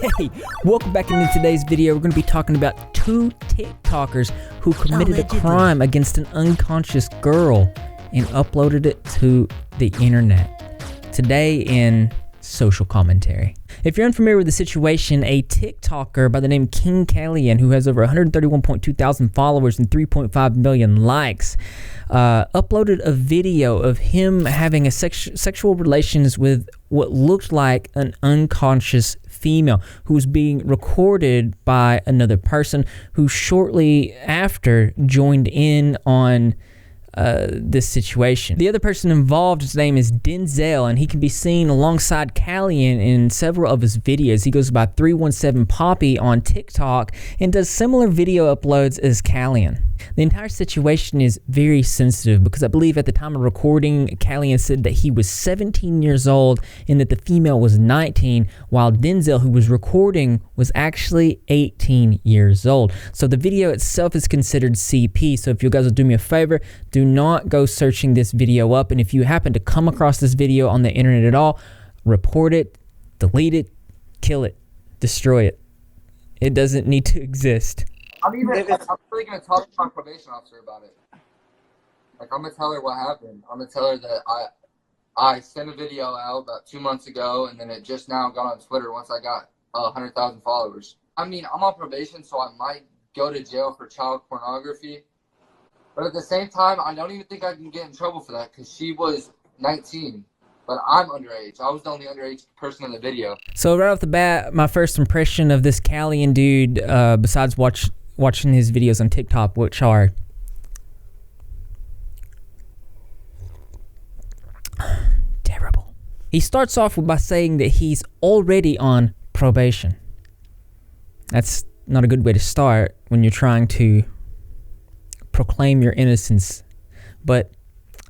Hey, welcome back into today's video. We're going to be talking about two TikTokers who committed a crime against an unconscious girl and uploaded it to the internet. Today in Social Commentary. If you're unfamiliar with the situation, a TikToker by the name King Cailean, who has over 131.2 thousand followers and 3.5 million likes, uploaded a video of him having a sexual relations with what looked like an unconscious female who was being recorded by another person who shortly after joined in on this situation. The other person involved, his name is Denzel, and he can be seen alongside Cailean in several of his videos. He goes by 317 Poppy on TikTok and does similar video uploads as Cailean. The entire situation is very sensitive because I believe at the time of recording, Cailean said that he was 17 years old and that the female was 19, while Denzel, who was recording, was actually 18 years old. So the video itself is considered CP. So if you guys will do me a favor, do not go searching this video up. And if you happen to come across this video on the internet at all, report it, delete it, kill it, destroy it. It doesn't need to exist. I'm really gonna talk to my probation officer about it. Like, I'm gonna tell her what happened. I'm gonna tell her that I sent a video out about 2 months ago, and then it just now got on Twitter once I got 100,000 followers. I mean, I'm on probation, so I might go to jail for child pornography. But at the same time, I don't even think I can get in trouble for that because she was 19. But I'm underage. I was the only underage person in the video. So right off the bat, my first impression of this Cailean dude, besides watching his videos on TikTok, which are terrible. He starts off by saying that he's already on probation. That's not a good way to start when you're trying to proclaim your innocence, but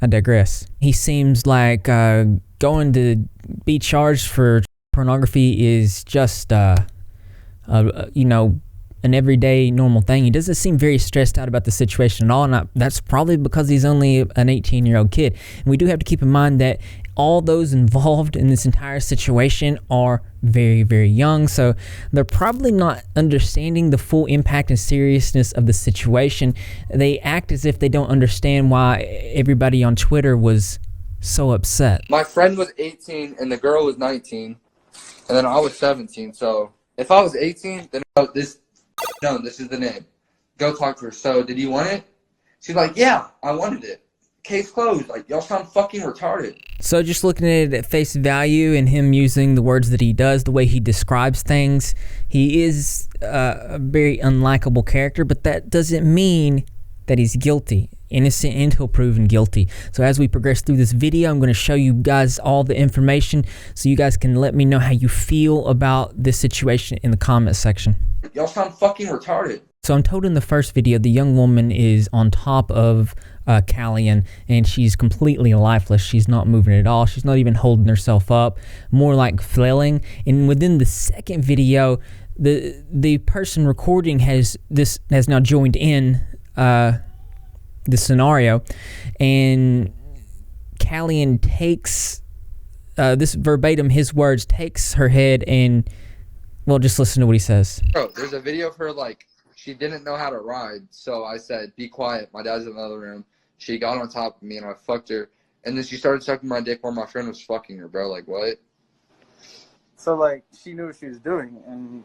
I digress. He seems like going to be charged for pornography is just, you know, an everyday normal thing. He doesn't seem very stressed out about the situation at all, and that's probably because he's only an 18-year-old kid. And we do have to keep in mind that all those involved in this entire situation are very, very young, so they're probably not understanding the full impact and seriousness of the situation. They act as if they don't understand why everybody on Twitter was so upset. My friend was 18 and the girl was 19, and then I was 17. So if I was 18, then this is the name. Go talk to her. So did you want it? She's like, yeah, I wanted it. Case closed. Like, y'all sound fucking retarded. So just looking at it at face value and him using the words that he does, the way he describes things, he is a very unlikable character, but that doesn't mean that he's guilty, innocent until proven guilty. So as we progress through this video, I'm going to show you guys all the information so you guys can let me know how you feel about this situation in the comment section. Y'all sound fucking retarded. So I'm told in the first video, the young woman is on top of Cailean, and she's completely lifeless. She's not moving at all. She's not even holding herself up, more like flailing. And within the second video, the person recording has now joined in the scenario, and Cailean takes this verbatim, his words, takes her head and, well, just listen to what he says. Bro, there's a video of her, like, she didn't know how to ride, so I said, be quiet, my dad's in the other room. She got on top of me and I fucked her, and then she started sucking my dick while my friend was fucking her, bro. Like, what? So, like, she knew what she was doing, and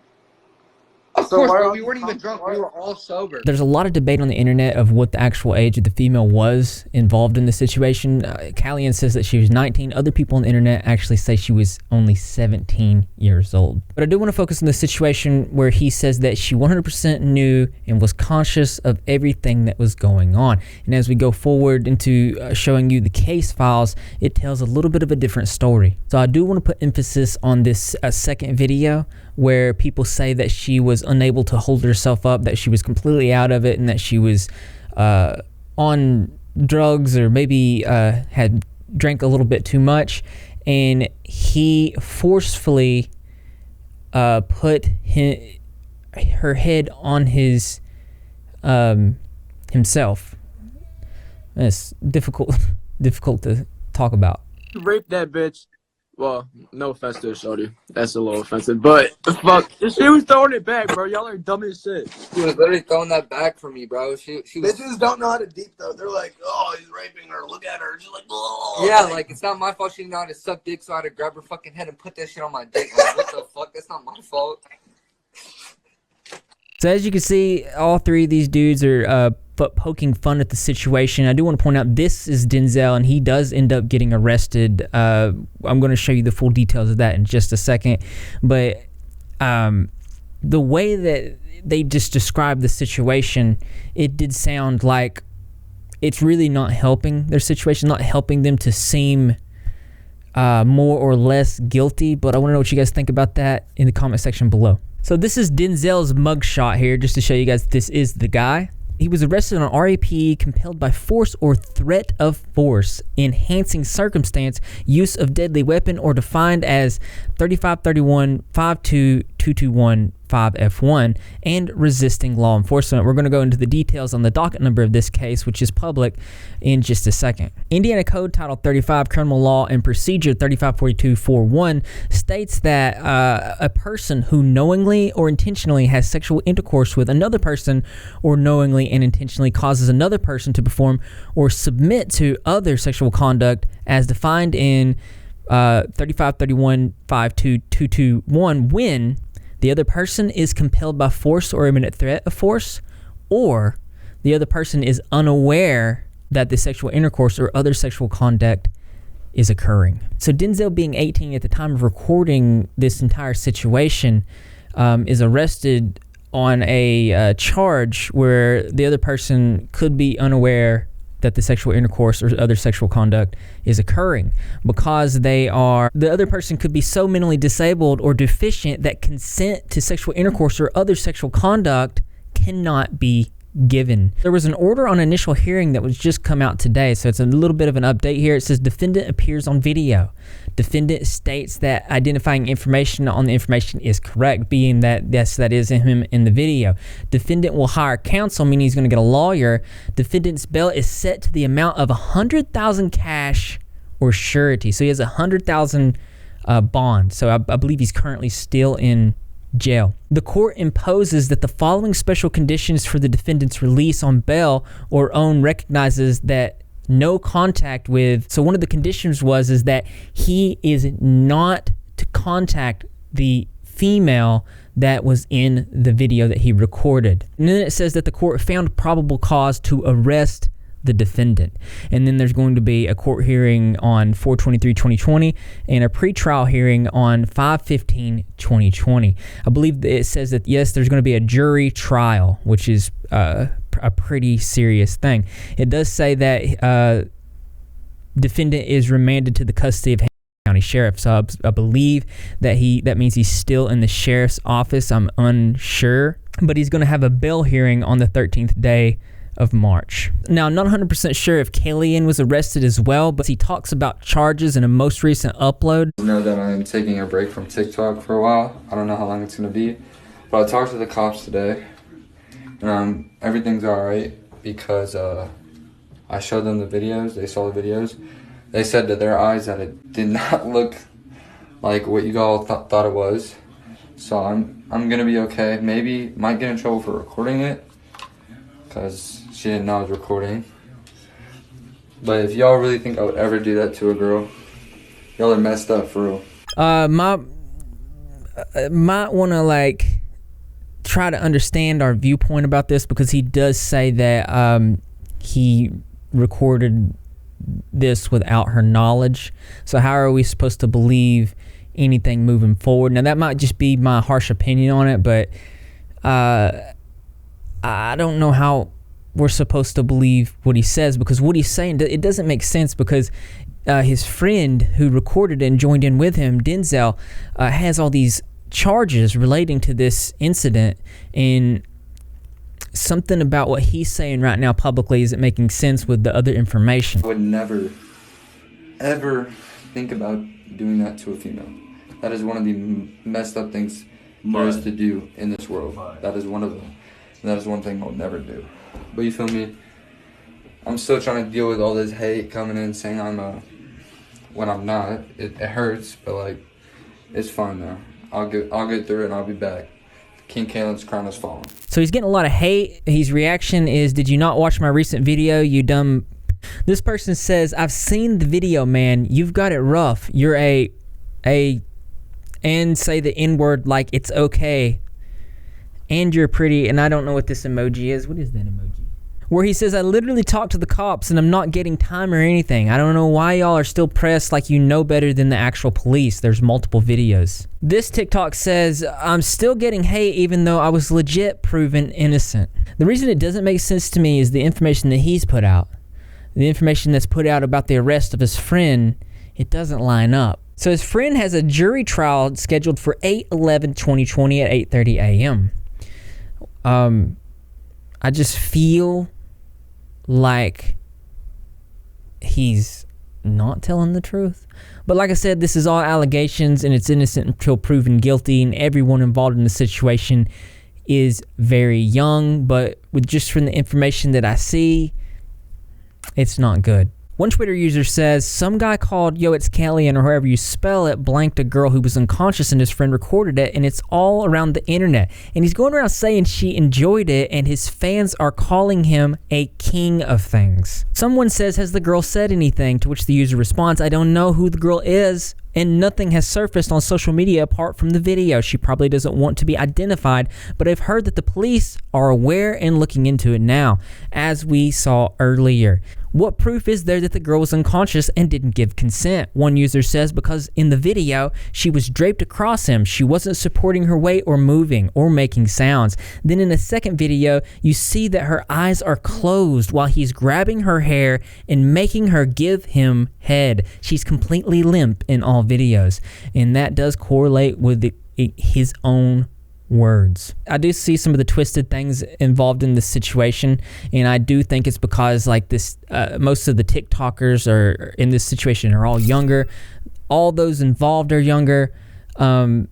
of course, bro, we weren't even drunk. We were all sober. There's a lot of debate on the internet of what the actual age of the female was involved in the situation. Cailean says that she was 19. Other people on the internet actually say she was only 17 years old. But I do want to focus on the situation where he says that she 100% knew and was conscious of everything that was going on. And as we go forward into showing you the case files, it tells a little bit of a different story. So I do want to put emphasis on this second video where people say that she was unable to hold herself up, that she was completely out of it, and that she was on drugs or maybe had drank a little bit too much. And he forcefully put her head on his himself. It's difficult to talk about. rape that bitch. Well, no offense to shorty. That's a little offensive. But fuck, she was throwing it back, bro. Y'all are dumb as shit. She was literally throwing that back for me, bro. She was. Bitches don't know how to deep throat. They're like, oh, he's raping her. Look at her. She's like, oh. Yeah, like it's not my fault she didn't know how to suck dick, so I had to grab her fucking head and put that shit on my dick. Like, what the fuck? That's not my fault. So as you can see, all three of these dudes are poking fun at the situation. I do want to point out this is Denzel, and he does end up getting arrested. I'm going to show you the full details of that in just a second. But the way that they just described the situation, it did sound like it's really not helping their situation, not helping them to seem more or less guilty. But I want to know what you guys think about that in the comment section below. So this is Denzel's mugshot here, just to show you guys this is the guy. He was arrested on RAP, compelled by force or threat of force, enhancing circumstance, use of deadly weapon, or defined as 3531 52221 5F1, and resisting law enforcement. We're going to go into the details on the docket number of this case, which is public, in just a second. Indiana Code Title 35, Criminal Law and Procedure 3542.41 states that a person who knowingly or intentionally has sexual intercourse with another person, or knowingly and intentionally causes another person to perform or submit to other sexual conduct as defined in 3531 52221 when the other person is compelled by force or imminent threat of force, or the other person is unaware that the sexual intercourse or other sexual conduct is occurring. So Denzel, being 18 at the time of recording this entire situation, is arrested on a charge where the other person could be unaware that the sexual intercourse or other sexual conduct is occurring, because the other person could be so mentally disabled or deficient that consent to sexual intercourse or other sexual conduct cannot be given. There was an order on initial hearing that was just come out today, so it's a little bit of an update here. It says defendant appears on video. Defendant states that identifying information on the information is correct, being that yes, that is him in the video. Defendant will hire counsel, meaning he's going to get a lawyer. Defendant's bail is set to the amount of $100,000 cash or surety. So he has $100,000 bond. So I believe he's currently still in jail. The court imposes that the following special conditions for the defendant's release on bail or own recognizes that no contact with. So one of the conditions is that he is not to contact the female that was in the video that he recorded. And then it says that the court found probable cause to arrest the defendant. And then there's going to be a court hearing on 4/23/2020 and a pretrial hearing on 5/15/2020. I believe that it says that yes, there's going to be a jury trial, which is a pretty serious thing. It does say that defendant is remanded to the custody of County Sheriff. So I believe that that means he's still in the sheriff's office. I'm unsure, but he's going to have a bail hearing on the 13th day of March. Now, I'm not 100% sure if Cailean was arrested as well, but he talks about charges in a most recent upload. I know that I'm taking a break from TikTok for a while. I don't know how long it's going to be, but I talked to the cops today, and everything's alright because I showed them the videos. They saw the videos. They said to their eyes that it did not look like what you all thought it was. So I'm going to be okay. Maybe might get in trouble for recording it because she didn't know I was recording. But if y'all really think I would ever do that to a girl, y'all are messed up for real. Might want to try to understand our viewpoint about this, because he does say that he recorded this without her knowledge. So how are we supposed to believe anything moving forward? Now that might just be my harsh opinion on it, but I don't know how we're supposed to believe what he says, because what he's saying, it doesn't make sense, because his friend who recorded and joined in with him, Denzel, has all these charges relating to this incident, and something about what he's saying right now publicly isn't making sense with the other information. I would never, ever think about doing that to a female. That is one of the messed up things there is to do in this world. That is one of them. And that is one thing I'll never do. But you feel me? I'm still trying to deal with all this hate coming in saying I'm when I'm not. It hurts, but like, it's fine though. I'll get through it and I'll be back. King Cailean's crown has fallen. So he's getting a lot of hate. His reaction is, "Did you not watch my recent video, you dumb..." This person says, "I've seen the video, man. You've got it rough. You're and say the N-word like it's okay. And you're pretty," and I don't know what this emoji is. What is that emoji? Where he says, "I literally talked to the cops and I'm not getting time or anything. I don't know why y'all are still pressed like you know better than the actual police." There's multiple videos. This TikTok says, "I'm still getting hate even though I was legit proven innocent." The reason it doesn't make sense to me is the information that he's put out. The information that's put out about the arrest of his friend, it doesn't line up. So his friend has a jury trial scheduled for 8/11/2020 at 8:30 a.m. I just feel like he's not telling the truth. But like I said, this is all allegations and it's innocent until proven guilty, and everyone involved in the situation is very young, but with just from the information that I see, it's not good. One Twitter user says, "Some guy called Yo It's Cailean or however you spell it blanked a girl who was unconscious and his friend recorded it, and it's all around the internet. And he's going around saying she enjoyed it and his fans are calling him a king of things." Someone says, "Has the girl said anything?" To which the user responds, "I don't know who the girl is and nothing has surfaced on social media apart from the video. She probably doesn't want to be identified, but I've heard that the police are aware and looking into it now, as we saw earlier. What proof is there that the girl was unconscious and didn't give consent?" One user says, "Because in the video, she was draped across him. She wasn't supporting her weight or moving or making sounds. Then in a second video, you see that her eyes are closed while he's grabbing her hair and making her give him head. She's completely limp in all videos." And that does correlate with his own words. I do see some of the twisted things involved in this situation, and I do think it's because like this most of the TikTokers are in this situation are all younger. All those involved are younger, and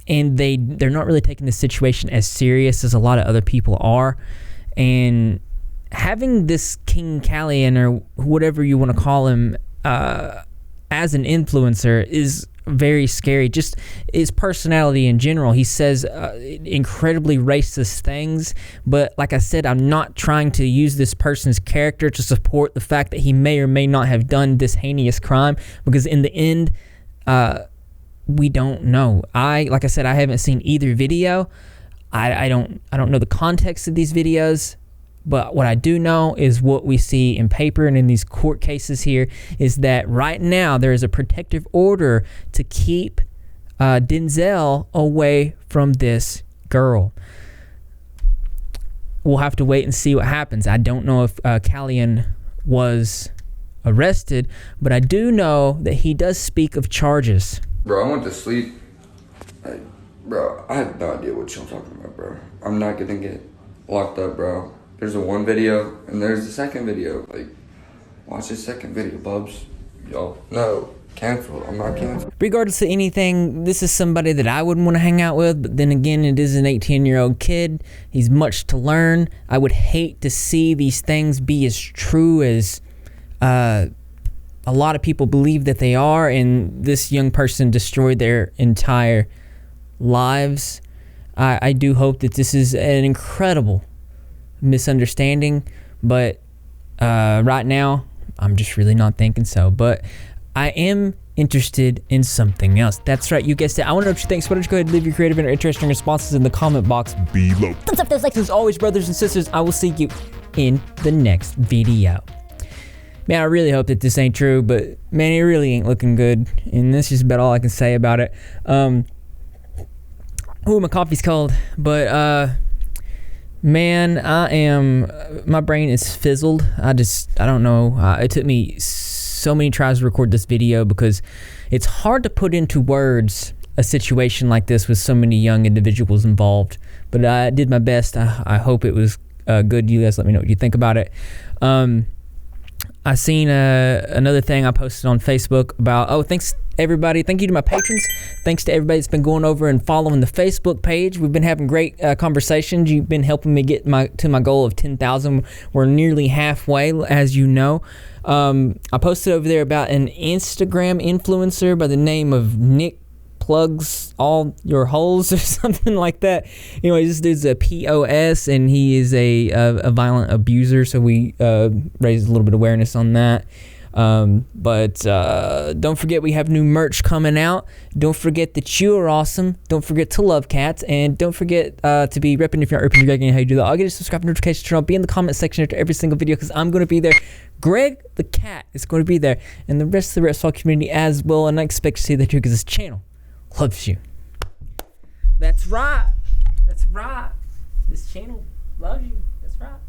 they're not really taking the situation as serious as a lot of other people are. And having this King Cailean or whatever you want to call him as an influencer is very scary. Just his personality in general. He says incredibly racist things, but like I said, I'm not trying to use this person's character to support the fact that he may or may not have done this heinous crime, because in the end, we don't know. Like I said, I haven't seen either video. I don't know the context of these videos. But what I do know is what we see in paper and in these court cases here is that right now there is a protective order to keep Denzel away from this girl. We'll have to wait and see what happens. I don't know if Cailean was arrested, but I do know that he does speak of charges. Bro, I went to sleep. Bro, I have no idea what you're talking about, bro. I'm not gonna get locked up, bro. There's a one video, and there's the second video. Like, watch the second video, bubs. Yo, no, cancel. I'm not canceled. Regardless of anything, this is somebody that I wouldn't want to hang out with, but then again, it is an 18-year-old kid. He's much to learn. I would hate to see these things be as true as a lot of people believe that they are, and this young person destroyed their entire lives. I do hope that this is an incredible misunderstanding, but right now I'm just really not thinking so. But I am interested in something else. That's right, you guessed it. I want to know what you think, so why don't you go ahead and leave your creative and interesting responses in the comment box below. Thumbs up those likes. As always, brothers and sisters, I will see you in the next video. Man, I really hope that this ain't true, but man, it really ain't looking good, and that's just about all I can say about it. Ooh, my coffee's cold, but man, my brain is fizzled. I don't know. It took me so many tries to record this video because it's hard to put into words a situation like this with so many young individuals involved. But I did my best. I hope it was good. You guys let me know what you think about it. I seen another thing I posted on Facebook about, thanks everybody. Thank you to my patrons. Thanks to everybody that's been going over and following the Facebook page. We've been having great conversations. You've been helping me get to my goal of 10,000. We're nearly halfway, as you know. I posted over there about an Instagram influencer by the name of Nick Plugs All Your Holes or something like that. Anyway, this dude's a POS, and he is a violent abuser, so we raised a little bit of awareness on that. But don't forget we have new merch coming out. Don't forget that you are awesome. Don't forget to love cats, and don't forget to be repping if you're not repping Greg. How you do that? I'll get a subscribe notification turn on. Be in the comment section after every single video because I'm going to be there. Greg the cat is going to be there, and the rest of the Repzilla community as well. And I expect to see that too because this channel loves you. That's right. That's right. This channel loves you. That's right.